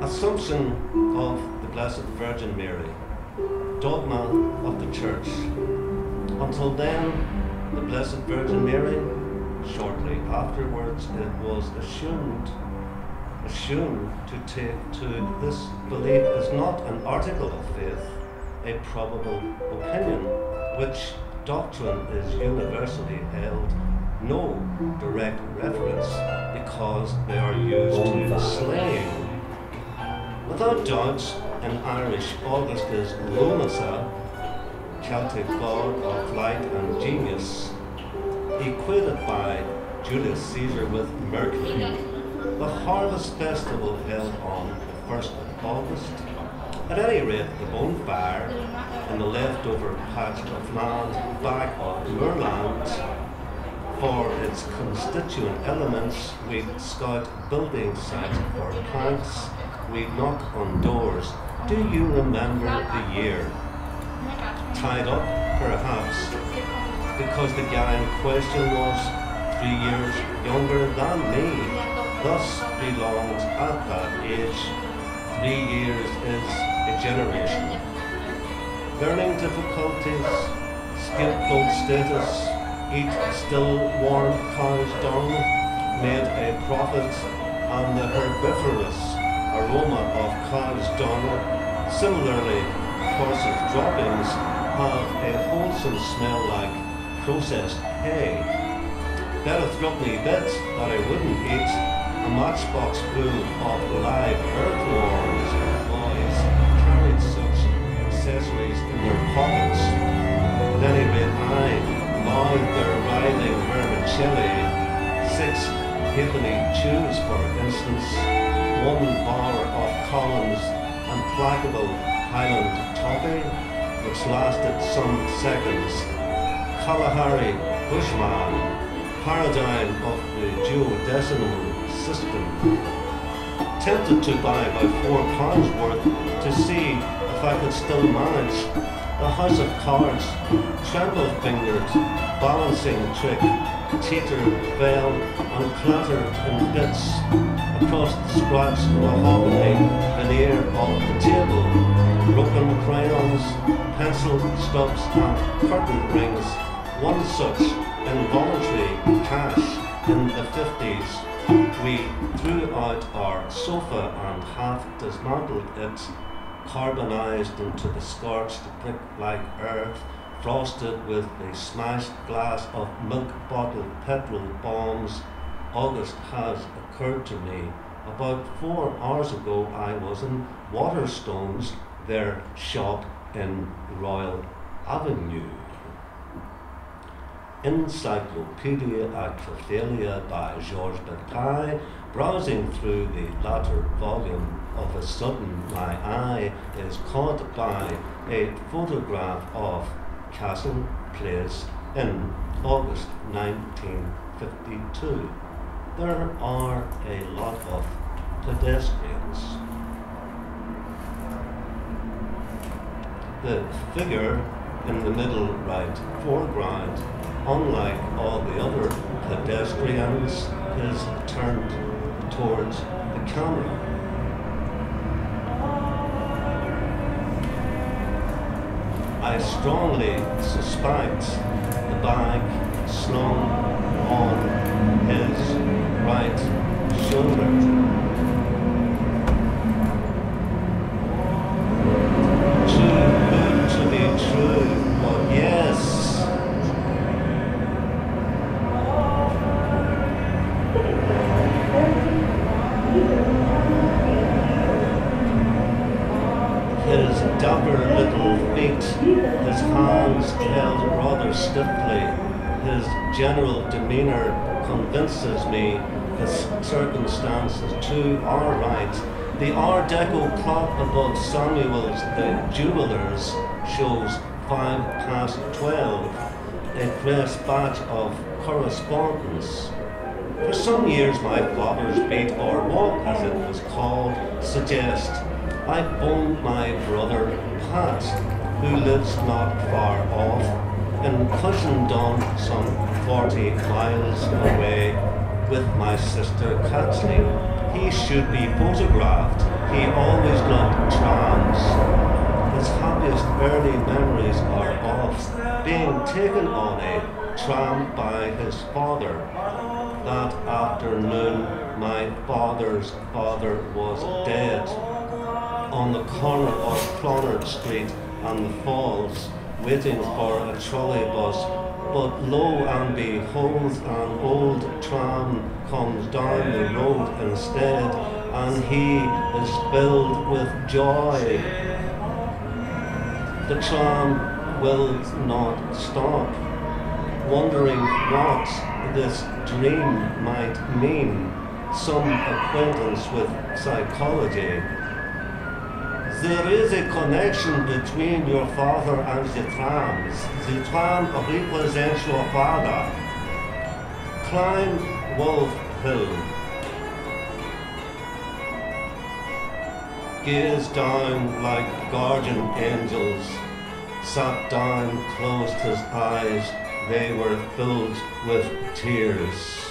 Assumption of the Blessed Virgin Mary, dogma of the Church. Until then, the Blessed Virgin Mary, shortly afterwards, it was assumed to take to this belief is not an article of faith, a probable opinion, which doctrine is universally held, no direct reference, because they are used to slaying. Without doubt, in Irish, August is Lunasa, Celtic god of light and genius, equated by Julius Caesar with Mercury. The harvest festival held on the 1st of August. At any rate, the bonfire in the leftover patch of land back of moorland, for its constituent elements, we scout building sites for planks. We knock on doors. Do you remember the year? Tied up, perhaps, because the guy in question was 3 years younger than me, thus belonged at that age. 3 years is a generation. Learning difficulties, scapegoat status, eat still warm cow's dung, made a profit, and the herbivorous aroma of cow's dung. Similarly, horses' droppings have a wholesome smell like processed hay. Better through me bit that I wouldn't eat a matchbox full of live earthworms. Boys carried such accessories in their pockets. At any rate, I mouthed their writhing vermicelli, 6 halfpenny chews, for instance, 1 bar of Collins' implacable Highland toffee, which lasted some seconds, Kalahari Bushman, paradigm of the duodecimal system. Tempted to buy about £4 worth to see if I could still manage the House of Cards, tremble-fingered, balancing trick, teetered, fell, and clattered in bits across the scratched mahogany veneer of the table. Broken crayons, pencil stubs, and curtain rings. One such involuntary cash in the 50s. We threw out our sofa and half dismantled it, carbonized into the scorched brick-like earth, frosted with the smashed glass of milk bottle petrol bombs. August has occurred to me. About 4 hours ago I was in Waterstones, their shop in Royal Avenue. Encyclopedia Acrophalia by Georges Bataille. Browsing through the latter volume, of a sudden my eye is caught by a photograph of Castle Place in August 1952. There are a lot of pedestrians. The figure in the middle right foreground, unlike all the other pedestrians, is turned towards the camera. I strongly suspect the bag slung on his right shoulder. Too good to be true, but yes. His dapper little feet, his hands held rather stiffly, his general demeanour convinces me the circumstances too are right. The Art Deco clock above Samuel's, the jeweller's, shows 12:05, a press batch of correspondence. For some years my father's beat, or walk as it was called, suggests I phoned my brother Pat who lives not far off, in Cushendon, some 40 miles away, with my sister Kathleen. He should be photographed. He always loved trams. His happiest early memories are of being taken on a tram by his father. That afternoon, my father's father was dead. On the corner of Clonard Street and the Falls, waiting for a trolley bus, but lo and behold, an old tram comes down the road instead, and he is filled with joy. The tram will not stop, wondering what this dream might mean. Some acquaintance with psychology. There is a connection between your father and the trams. The tram represents your father. Climb Wolf Hill. Gaze down like guardian angels. Sat down, closed his eyes. They were filled with tears.